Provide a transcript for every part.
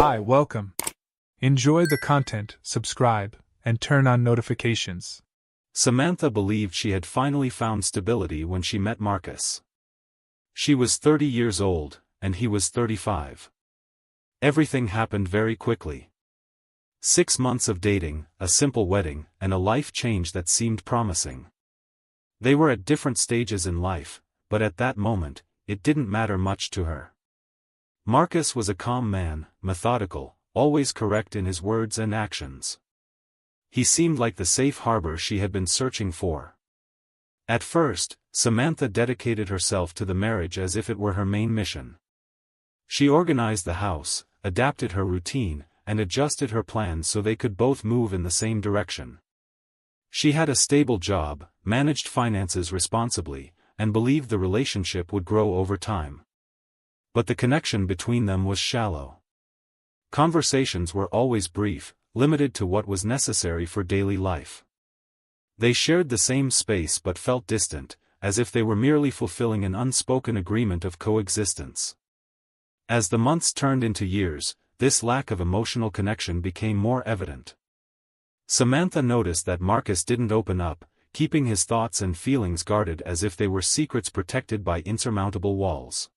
Hi, welcome. Enjoy the content, subscribe, and turn on notifications. Samantha believed she had finally found stability when she met Marcus. She was 30 years old, and he was 35. Everything happened very quickly. 6 months of dating, a simple wedding, and a life change that seemed promising. They were at different stages in life, but at that moment, it didn't matter much to her. Marcus was a calm man, methodical, always correct in his words and actions. He seemed like the safe harbor she had been searching for. At first, Samantha dedicated herself to the marriage as if it were her main mission. She organized the house, adapted her routine, and adjusted her plans so they could both move in the same direction. She had a stable job, managed finances responsibly, and believed the relationship would grow over time. But the connection between them was shallow. Conversations were always brief, limited to what was necessary for daily life. They shared the same space but felt distant, as if they were merely fulfilling an unspoken agreement of coexistence. As the months turned into years, this lack of emotional connection became more evident. Samantha noticed that Marcus didn't open up, keeping his thoughts and feelings guarded as if they were secrets protected by insurmountable walls.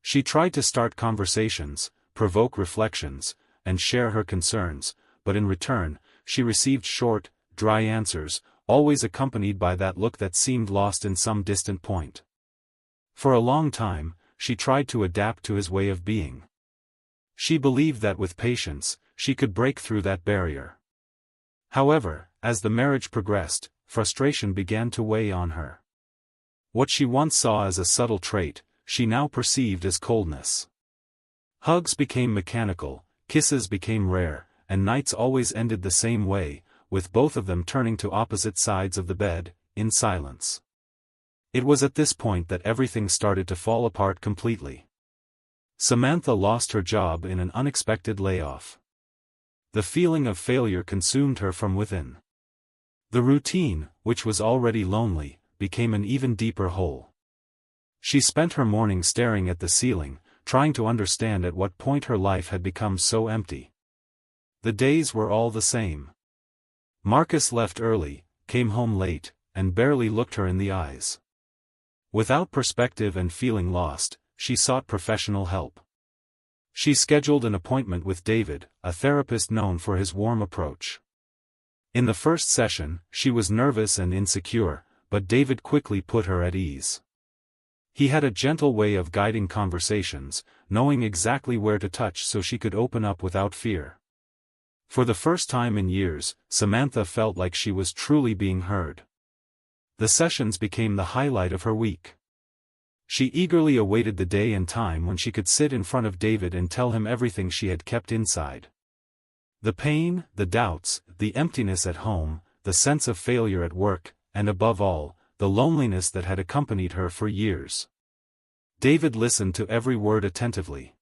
She tried to start conversations, provoke reflections, and share her concerns, but in return, she received short, dry answers, always accompanied by that look that seemed lost in some distant point. For a long time, she tried to adapt to his way of being. She believed that with patience, she could break through that barrier. However, as the marriage progressed, frustration began to weigh on her. What she once saw as a subtle trait, she now perceived as coldness. Hugs became mechanical, kisses became rare, and nights always ended the same way, with both of them turning to opposite sides of the bed, in silence. It was at this point that everything started to fall apart completely. Samantha lost her job in an unexpected layoff. The feeling of failure consumed her from within. The routine, which was already lonely, became an even deeper hole. She spent her morning staring at the ceiling, trying to understand at what point her life had become so empty. The days were all the same. Marcus left early, came home late, and barely looked her in the eyes. Without perspective and feeling lost, she sought professional help. She scheduled an appointment with David, a therapist known for his warm approach. In the first session, she was nervous and insecure, but David quickly put her at ease. He had a gentle way of guiding conversations, knowing exactly where to touch so she could open up without fear. For the first time in years, Samantha felt like she was truly being heard. The sessions became the highlight of her week. She eagerly awaited the day and time when she could sit in front of David and tell him everything she had kept inside. The pain, the doubts, the emptiness at home, the sense of failure at work, and above all, the loneliness that had accompanied her for years. David listened to every word attentively.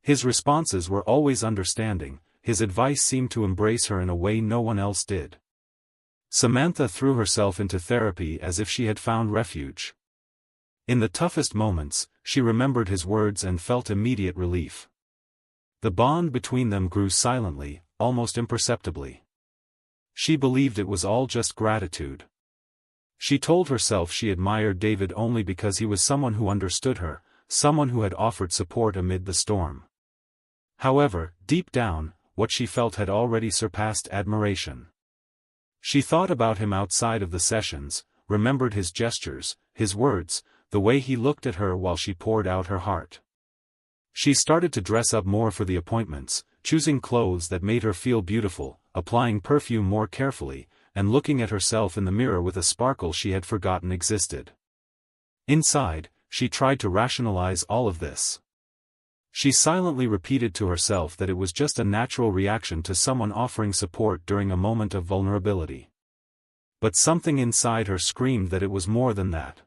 His responses were always understanding, his advice seemed to embrace her in a way no one else did. Samantha threw herself into therapy as if she had found refuge. In the toughest moments, she remembered his words and felt immediate relief. The bond between them grew silently, almost imperceptibly. She believed it was all just gratitude. She told herself she admired David only because he was someone who understood her, someone who had offered support amid the storm. However, deep down, what she felt had already surpassed admiration. She thought about him outside of the sessions, remembered his gestures, his words, the way he looked at her while she poured out her heart. She started to dress up more for the appointments, choosing clothes that made her feel beautiful, applying perfume more carefully, and looking at herself in the mirror with a sparkle she had forgotten existed. Inside, she tried to rationalize all of this. She silently repeated to herself that it was just a natural reaction to someone offering support during a moment of vulnerability. But something inside her screamed that it was more than that.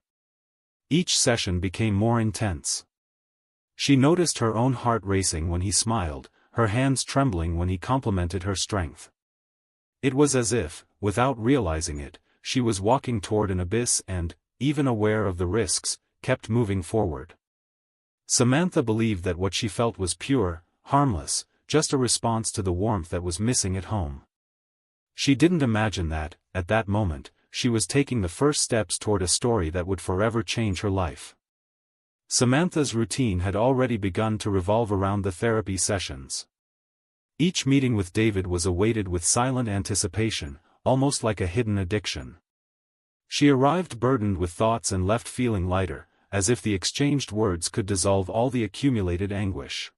Each session became more intense. She noticed her own heart racing when he smiled, her hands trembling when he complimented her strength. It was as if, without realizing it, she was walking toward an abyss and, even aware of the risks, kept moving forward. Samantha believed that what she felt was pure, harmless, just a response to the warmth that was missing at home. She didn't imagine that, at that moment, she was taking the first steps toward a story that would forever change her life. Samantha's routine had already begun to revolve around the therapy sessions. Each meeting with David was awaited with silent anticipation, almost like a hidden addiction. She arrived burdened with thoughts and left feeling lighter, as if the exchanged words could dissolve all the accumulated anguish.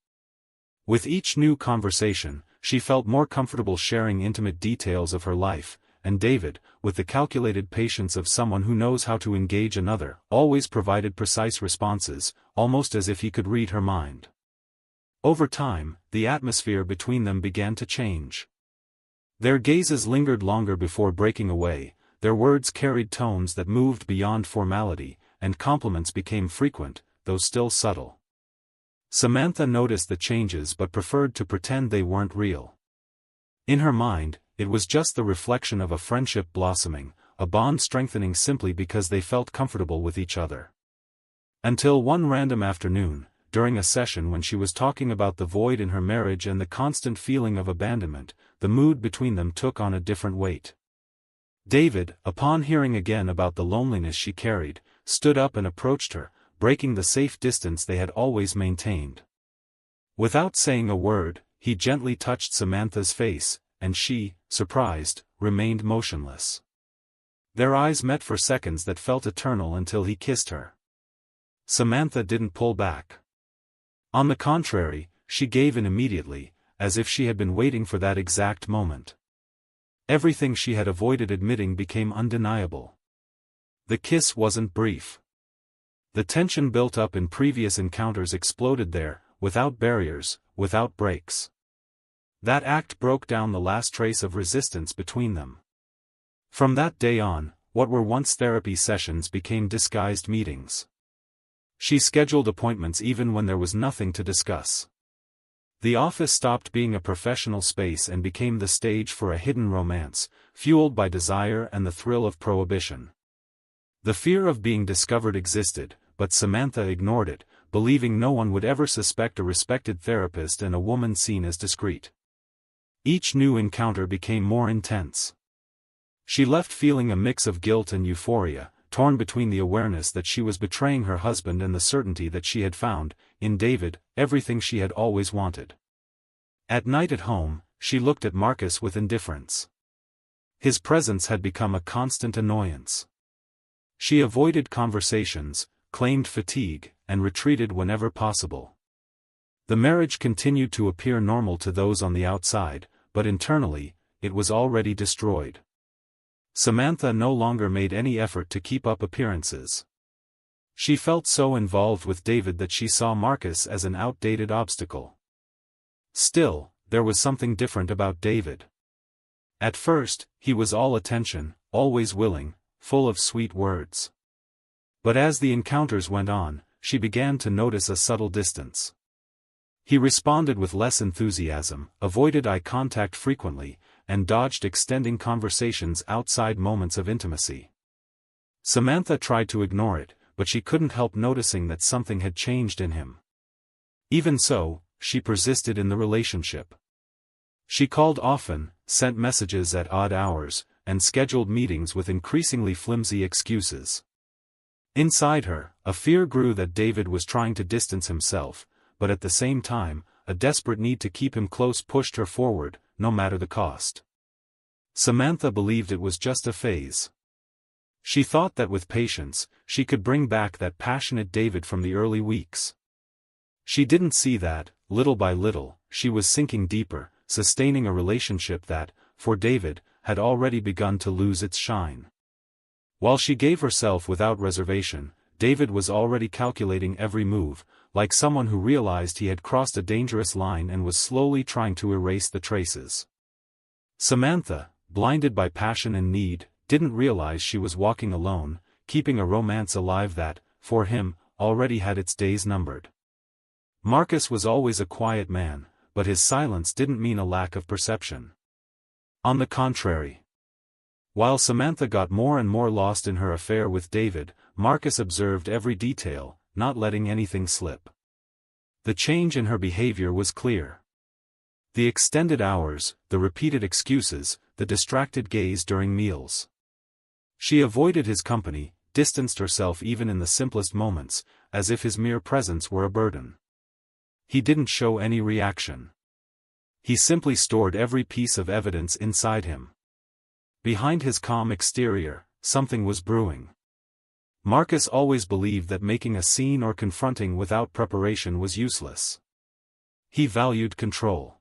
With each new conversation, she felt more comfortable sharing intimate details of her life, and David, with the calculated patience of someone who knows how to engage another, always provided precise responses, almost as if he could read her mind. Over time, the atmosphere between them began to change. Their gazes lingered longer before breaking away, their words carried tones that moved beyond formality, and compliments became frequent, though still subtle. Samantha noticed the changes but preferred to pretend they weren't real. In her mind, it was just the reflection of a friendship blossoming, a bond strengthening simply because they felt comfortable with each other. Until one random afternoon, during a session when she was talking about the void in her marriage and the constant feeling of abandonment, the mood between them took on a different weight. David, upon hearing again about the loneliness she carried, stood up and approached her, breaking the safe distance they had always maintained. Without saying a word, he gently touched Samantha's face, and she, surprised, remained motionless. Their eyes met for seconds that felt eternal until he kissed her. Samantha didn't pull back. On the contrary, she gave in immediately, as if she had been waiting for that exact moment. Everything she had avoided admitting became undeniable. The kiss wasn't brief. The tension built up in previous encounters exploded there, without barriers, without breaks. That act broke down the last trace of resistance between them. From that day on, what were once therapy sessions became disguised meetings. She scheduled appointments even when there was nothing to discuss. The office stopped being a professional space and became the stage for a hidden romance, fueled by desire and the thrill of prohibition. The fear of being discovered existed, but Samantha ignored it, believing no one would ever suspect a respected therapist and a woman seen as discreet. Each new encounter became more intense. She left feeling a mix of guilt and euphoria, torn between the awareness that she was betraying her husband and the certainty that she had found, in David, everything she had always wanted. At night at home, she looked at Marcus with indifference. His presence had become a constant annoyance. She avoided conversations, claimed fatigue, and retreated whenever possible. The marriage continued to appear normal to those on the outside, but internally, it was already destroyed. Samantha no longer made any effort to keep up appearances. She felt so involved with David that she saw Marcus as an outdated obstacle. Still, there was something different about David. At first, he was all attention, always willing, full of sweet words. But as the encounters went on, she began to notice a subtle distance. He responded with less enthusiasm, avoided eye contact frequently, and dodged extending conversations outside moments of intimacy. Samantha tried to ignore it, but she couldn't help noticing that something had changed in him. Even so, she persisted in the relationship. She called often, sent messages at odd hours, and scheduled meetings with increasingly flimsy excuses. Inside her, a fear grew that David was trying to distance himself, but at the same time, a desperate need to keep him close pushed her forward, no matter the cost. Samantha believed it was just a phase. She thought that with patience, she could bring back that passionate David from the early weeks. She didn't see that, little by little, she was sinking deeper, sustaining a relationship that, for David, had already begun to lose its shine. While she gave herself without reservation, David was already calculating every move, like someone who realized he had crossed a dangerous line and was slowly trying to erase the traces. Samantha, blinded by passion and need, didn't realize she was walking alone, keeping a romance alive that, for him, already had its days numbered. Marcus was always a quiet man, but his silence didn't mean a lack of perception. On the contrary. While Samantha got more and more lost in her affair with David, Marcus observed every detail, not letting anything slip. The change in her behavior was clear. The extended hours, the repeated excuses, the distracted gaze during meals. She avoided his company, distanced herself even in the simplest moments, as if his mere presence were a burden. He didn't show any reaction. He simply stored every piece of evidence inside him. Behind his calm exterior, something was brewing. Marcus always believed that making a scene or confronting without preparation was useless. He valued control.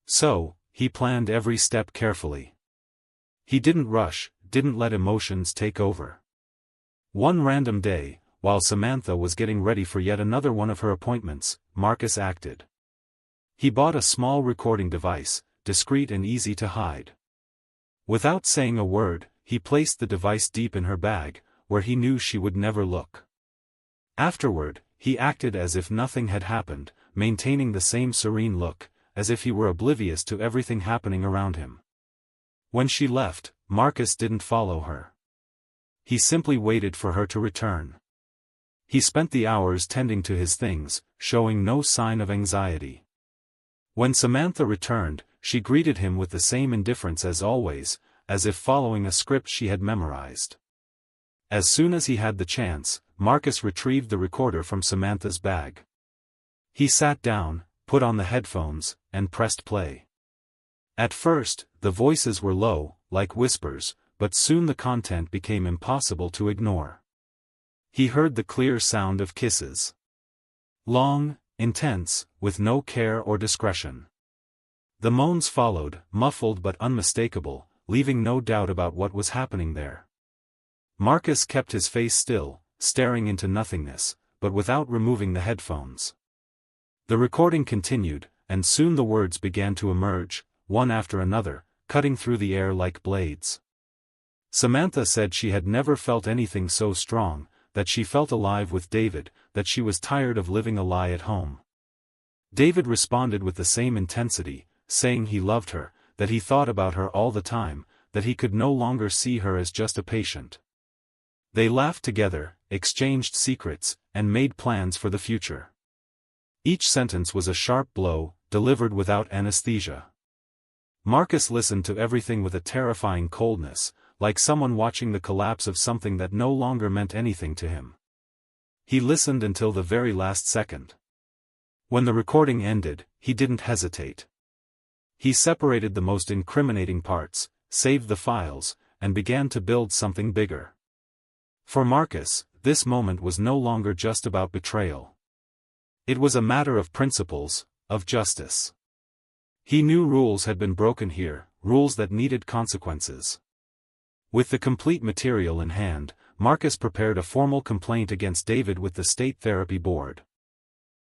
So, he planned every step carefully. He didn't rush, didn't let emotions take over. One random day, while Samantha was getting ready for yet another one of her appointments, Marcus acted. He bought a small recording device, discreet and easy to hide. Without saying a word, he placed the device deep in her bag, where he knew she would never look. Afterward, he acted as if nothing had happened, maintaining the same serene look, as if he were oblivious to everything happening around him. When she left, Marcus didn't follow her. He simply waited for her to return. He spent the hours tending to his things, showing no sign of anxiety. When Samantha returned, she greeted him with the same indifference as always, as if following a script she had memorized. As soon as he had the chance, Marcus retrieved the recorder from Samantha's bag. He sat down, put on the headphones, and pressed play. At first, the voices were low, like whispers, but soon the content became impossible to ignore. He heard the clear sound of kisses. Long, intense, with no care or discretion. The moans followed, muffled but unmistakable, leaving no doubt about what was happening there. Marcus kept his face still, staring into nothingness, but without removing the headphones. The recording continued, and soon the words began to emerge, one after another, cutting through the air like blades. Samantha said she had never felt anything so strong, that she felt alive with David, that she was tired of living a lie at home. David responded with the same intensity, saying he loved her, that he thought about her all the time, that he could no longer see her as just a patient. They laughed together, exchanged secrets, and made plans for the future. Each sentence was a sharp blow, delivered without anesthesia. Marcus listened to everything with a terrifying coldness, like someone watching the collapse of something that no longer meant anything to him. He listened until the very last second. When the recording ended, he didn't hesitate. He separated the most incriminating parts, saved the files, and began to build something bigger. For Marcus, this moment was no longer just about betrayal. It was a matter of principles, of justice. He knew rules had been broken here, rules that needed consequences. With the complete material in hand, Marcus prepared a formal complaint against David with the State Therapy Board.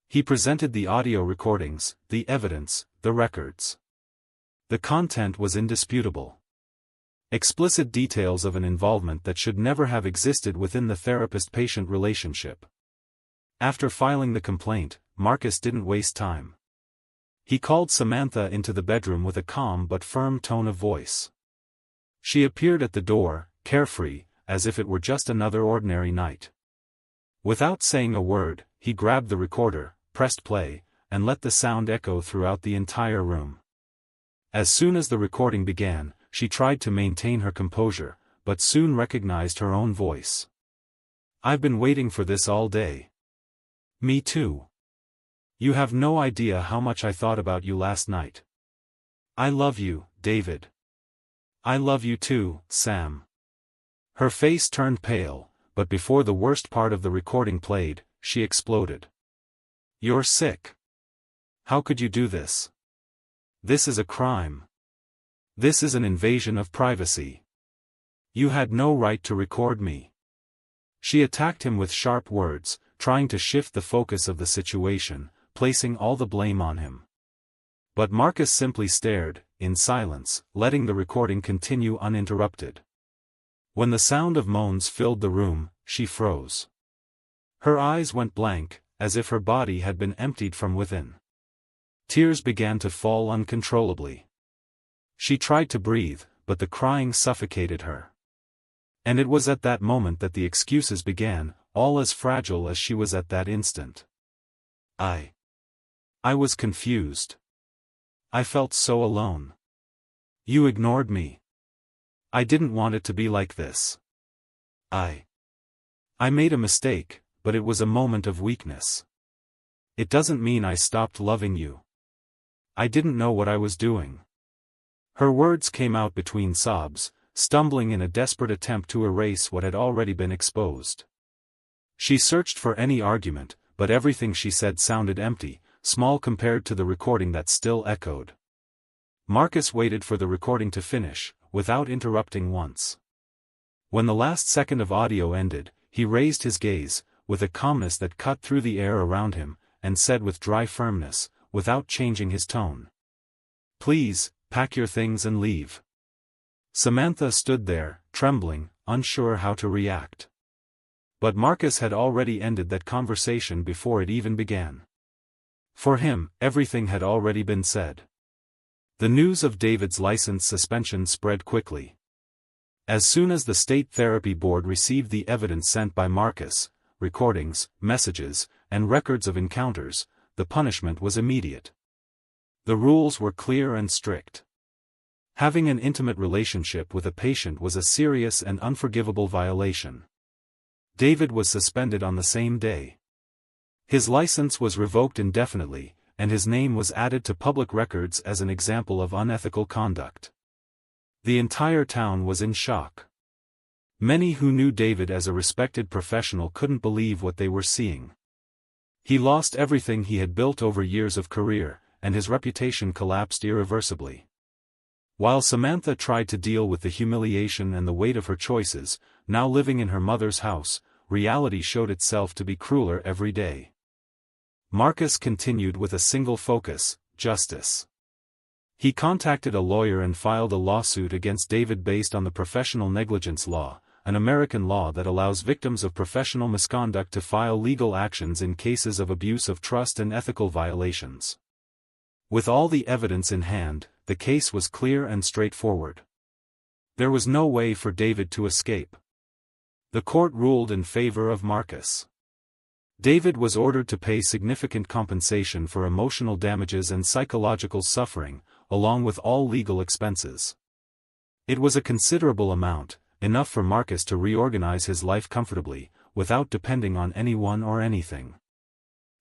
He presented the audio recordings, the evidence, the records. The content was indisputable. Explicit details of an involvement that should never have existed within the therapist-patient relationship. After filing the complaint, Marcus didn't waste time. He called Samantha into the bedroom with a calm but firm tone of voice. She appeared at the door, carefree, as if it were just another ordinary night. Without saying a word, he grabbed the recorder, pressed play, and let the sound echo throughout the entire room. As soon as the recording began, she tried to maintain her composure, but soon recognized her own voice. "I've been waiting for this all day." "Me too. You have no idea how much I thought about you last night. I love you, David. I love you too, Sam." Her face turned pale, but before the worst part of the recording played, she exploded. "You're sick. How could you do this? This is a crime. This is an invasion of privacy. You had no right to record me." She attacked him with sharp words, trying to shift the focus of the situation, placing all the blame on him. But Marcus simply stared, in silence, letting the recording continue uninterrupted. When the sound of moans filled the room, she froze. Her eyes went blank, as if her body had been emptied from within. Tears began to fall uncontrollably. She tried to breathe, but the crying suffocated her. And it was at that moment that the excuses began, all as fragile as she was at that instant. I was confused. I felt so alone. You ignored me. I didn't want it to be like this. I made a mistake, but it was a moment of weakness. It doesn't mean I stopped loving you. I didn't know what I was doing." Her words came out between sobs, stumbling in a desperate attempt to erase what had already been exposed. She searched for any argument, but everything she said sounded empty, small compared to the recording that still echoed. Marcus waited for the recording to finish, without interrupting once. When the last second of audio ended, he raised his gaze, with a calmness that cut through the air around him, and said with dry firmness, without changing his tone, "Please, pack your things and leave." Samantha stood there, trembling, unsure how to react. But Marcus had already ended that conversation before it even began. For him, everything had already been said. The news of David's license suspension spread quickly. As soon as the State Therapy Board received the evidence sent by Marcus, recordings, messages, and records of encounters, the punishment was immediate. The rules were clear and strict. Having an intimate relationship with a patient was a serious and unforgivable violation. David was suspended on the same day. His license was revoked indefinitely, and his name was added to public records as an example of unethical conduct. The entire town was in shock. Many who knew David as a respected professional couldn't believe what they were seeing. He lost everything he had built over years of career, and his reputation collapsed irreversibly. While Samantha tried to deal with the humiliation and the weight of her choices, now living in her mother's house, reality showed itself to be crueler every day. Marcus continued with a single focus: justice. He contacted a lawyer and filed a lawsuit against David based on the professional negligence law, an American law that allows victims of professional misconduct to file legal actions in cases of abuse of trust and ethical violations. With all the evidence in hand, the case was clear and straightforward. There was no way for David to escape. The court ruled in favor of Marcus. David was ordered to pay significant compensation for emotional damages and psychological suffering, along with all legal expenses. It was a considerable amount, enough for Marcus to reorganize his life comfortably, without depending on anyone or anything.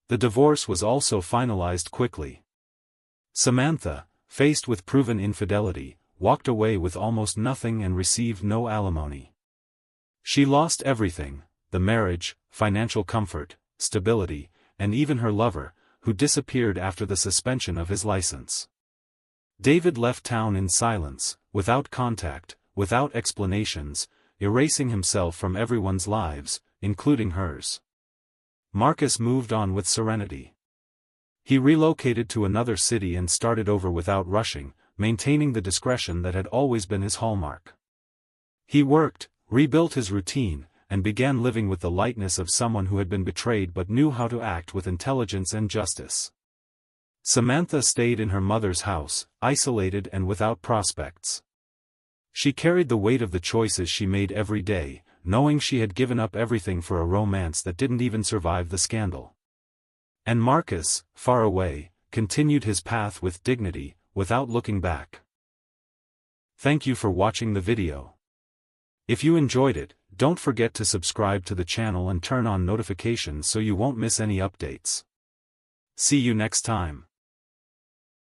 The divorce was also finalized quickly. Samantha, faced with proven infidelity, walked away with almost nothing and received no alimony. She lost everything: the marriage, financial comfort, stability, and even her lover, who disappeared after the suspension of his license. David left town in silence, without contact, without explanations, erasing himself from everyone's lives, including hers. Marcus moved on with serenity. He relocated to another city and started over without rushing, maintaining the discretion that had always been his hallmark. He worked, rebuilt his routine, and began living with the lightness of someone who had been betrayed but knew how to act with intelligence and justice. Samantha stayed in her mother's house, isolated and without prospects. She carried the weight of the choices she made every day, knowing she had given up everything for a romance that didn't even survive the scandal. And Marcus, far away, continued his path with dignity, without looking back. Thank you for watching the video. If you enjoyed it, don't forget to subscribe to the channel and turn on notifications so you won't miss any updates. See you next time.